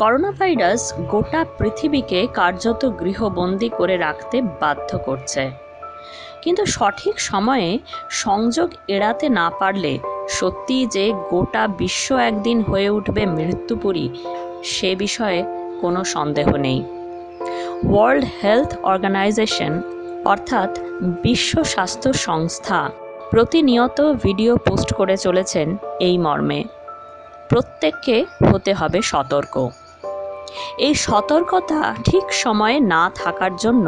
Corona virus গোটা পৃথিবীকে কার্যত গৃহবন্দী করে রাখতে বাধ্য করছে। কিন্তু সঠিক সময়ে সংযোগ এড়াতে না পারলে সত্যিই যে গোটা বিশ্ব একদিন হয়ে উঠবে মৃত্যুপুরী, সে বিষয়ে কোনো সন্দেহ নেই। ওয়ার্ল্ড হেলথ অর্গানাইজেশন অর্থাৎ বিশ্ব স্বাস্থ্য সংস্থা প্রতিনিয়ত ভিডিও পোস্ট করে চলেছেন এই মর্মে, প্রত্যেককে হতে হবে সতর্ক। এই সতর্কতা ঠিক সময়ে না থাকার জন্য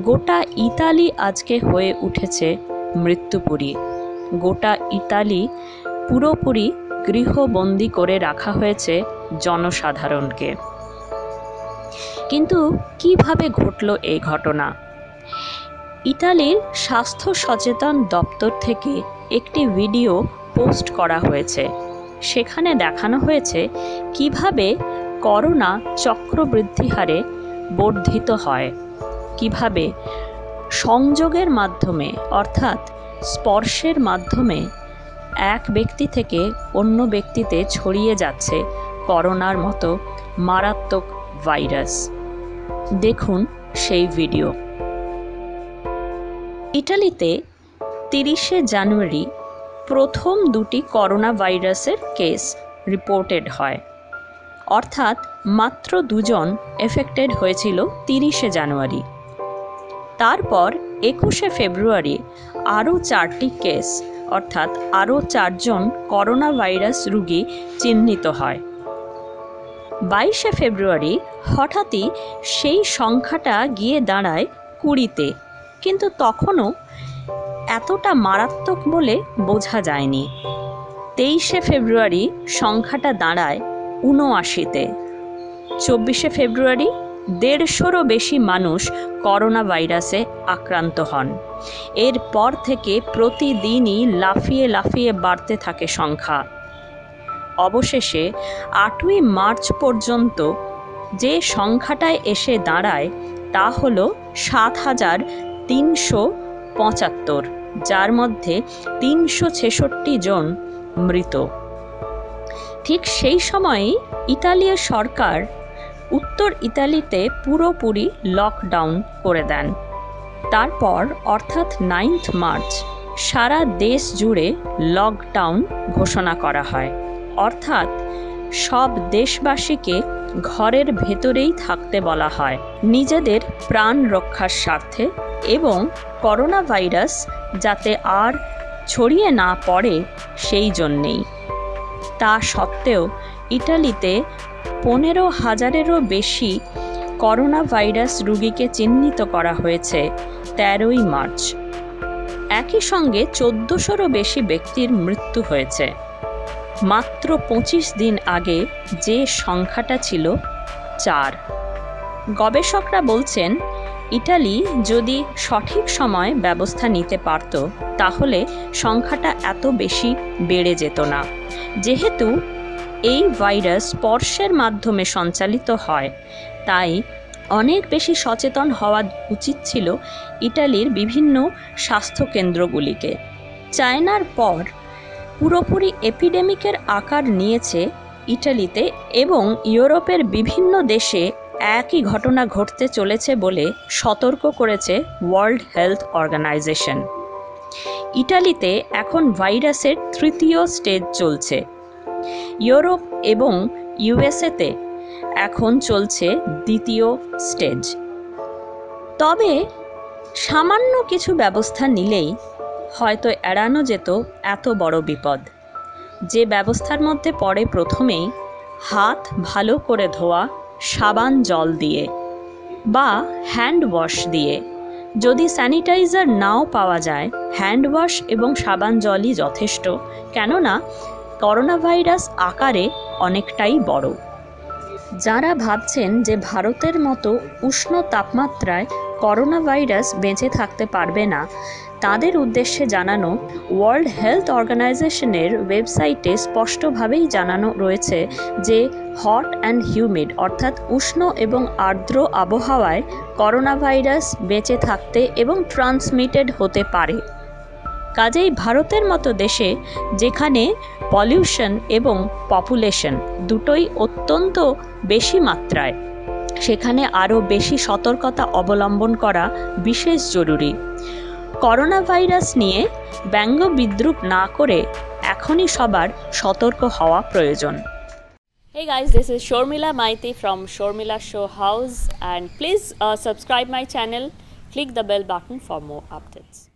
গোটা ইতালি আজকে হয়ে উঠেছে মৃত্যুপুরী। গোটা ইতালি পুরোপুরি গৃহবন্দী করে রাখা হয়েছে জনসাধারণকে। কিন্তু কিভাবে ঘটল এই ঘটনা? ইতালির স্বাস্থ্য সচেতন দপ্তর থেকে একটি ভিডিও পোস্ট করা হয়েছে। সেখানে দেখানো হয়েছে কিভাবে করোনা চক্রবৃদ্ধি হারে বর্ধিত হয়, কিভাবে সংযোগের মাধ্যমে অর্থাৎ স্পর্শের মাধ্যমে এক ব্যক্তি থেকে অন্য ব্যক্তিতে ছড়িয়ে যাচ্ছে করোনার মতো মারাত্মক ভাইরাস। দেখুন সেই ভিডিও। ইটালিতে 30শে জানুয়ারি প্রথম দুটি করোনা ভাইরাসের কেস রিপোর্টেড হয়, অর্থাৎ মাত্র 2 জন এফেক্টেড হয়েছিল 30শে জানুয়ারি। তারপর 21শে ফেব্রুয়ারি আরও 4টি কেস অর্থাৎ আরও 4 জন করোনা ভাইরাস রোগী চিহ্নিত হয়। 22শে ফেব্রুয়ারি হঠাৎই সেই সংখ্যাটা গিয়ে দাঁড়ায় 20-তে, কিন্তু তখনও এতটা মারাত্মক বলে বোঝা যায়নি। 23শে ফেব্রুয়ারি সংখ্যাটা দাঁড়ায় 79-তে। 24শে ফেব্রুয়ারি 150-রও বেশি মানুষ করোনা ভাইরাসে আক্রান্ত হন। এরপর থেকে প্রতিদিনই লাফিয়ে লাফিয়ে বাড়তে থাকে সংখ্যা। অবশেষে 8ই মার্চ পর্যন্ত যে সংখ্যাটায় এসে দাঁড়ায় তা হল 7,375, যার মধ্যে 366 জন মৃত। ঠিক সেই সময়েই ইতালীয় সরকার উত্তর ইতালিতে পুরোপুরি লকডাউন করে দেন। তারপর অর্থাৎ 9 মার্চ সারা দেশ জুড়ে লকডাউন ঘোষণা করা হয়, অর্থাৎ সব দেশবাসীকে ঘরের ভেতরেই থাকতে বলা হয় নিজেদের প্রাণ রক্ষার স্বার্থে এবং করোনা ভাইরাস যাতে আর ছড়িয়ে না পড়ে সেই জন্যেই। তা সত্ত্বেও ইটালিতে 15,000-এরও বেশি করোনা ভাইরাস রোগীকে চিহ্নিত করা হয়েছে 13ই মার্চ। একই সঙ্গে 1400-রও বেশি ব্যক্তির মৃত্যু হয়েছে। মাত্র 25 দিন আগে যে সংখ্যাটা ছিল 4। গবেষকরা বলছেন ইটালি যদি সঠিক সময় ব্যবস্থা নিতে পারত তাহলে সংখ্যাটা এত বেশি বেড়ে যেত না। যেহেতু এই ভাইরাস স্পর্শের মাধ্যমে সঞ্চালিত হয়, তাই অনেক বেশি সচেতন হওয়া উচিত ছিল ইটালির বিভিন্ন স্বাস্থ্যকেন্দ্রগুলিকে। চায়নার পর পুরোপুরি এপিডেমিকের আকার নিয়েছে ইটালিতে এবং ইউরোপের বিভিন্ন দেশে একই ঘটনা ঘটতে চলেছে বলে সতর্ক করেছে ওয়ার্ল্ড হেলথ অর্গানাইজেশন। ইটালিতে এখন ভাইরাসের 3য় স্টেজ চলছে। ইউরোপ এবং ইউএসএতে এখন চলছে 2য় স্টেজ। তবে সামান্য কিছু ব্যবস্থা নিলেই হয়তো এড়ানো যেত এত বড় বিপদ। যে ব্যবস্থার মধ্যে পড়ে প্রথমেই হাত ভালো করে ধোয়া সাবান জল দিয়ে বা হ্যান্ড ওয়াশ দিয়ে। যদি স্যানিটাইজার নাও পাওয়া যায়, হ্যান্ড ওয়াশ এবং সাবান জলই যথেষ্ট, কেননা করোনা ভাইরাস আকারে অনেকটাই বড়। যারা ভাবছেন যে ভারতের মতো উষ্ণ তাপমাত্রায় করোনা ভাইরাস বেঁচে থাকতে পারবে না, তাদের উদ্দেশ্যে জানানো ওয়ার্ল্ড হেলথ অর্গানাইজেশনের ওয়েবসাইটে স্পষ্টভাবেই জানানো রয়েছে যে হট অ্যান্ড হিউমিড অর্থাৎ উষ্ণ এবং আর্দ্র আবহাওয়ায় করোনা ভাইরাস বেঁচে থাকতে এবং ট্রান্সমিটেড হতে পারে। কাজেই ভারতের মতো দেশে যেখানে পলিউশন এবং পপুলেশন দুটোই অত্যন্ত বেশি মাত্রায়, সেখানে আরও বেশি সতর্কতা অবলম্বন করা বিশেষ জরুরি। করোনা ভাইরাস নিয়ে ব্যঙ্গ বিদ্রূপ না করে এখনই সবার সতর্ক হওয়া প্রয়োজন। Hey guys, this is Shormila Maiti from Shormila Show House, and please subscribe my channel, click the bell button for more updates.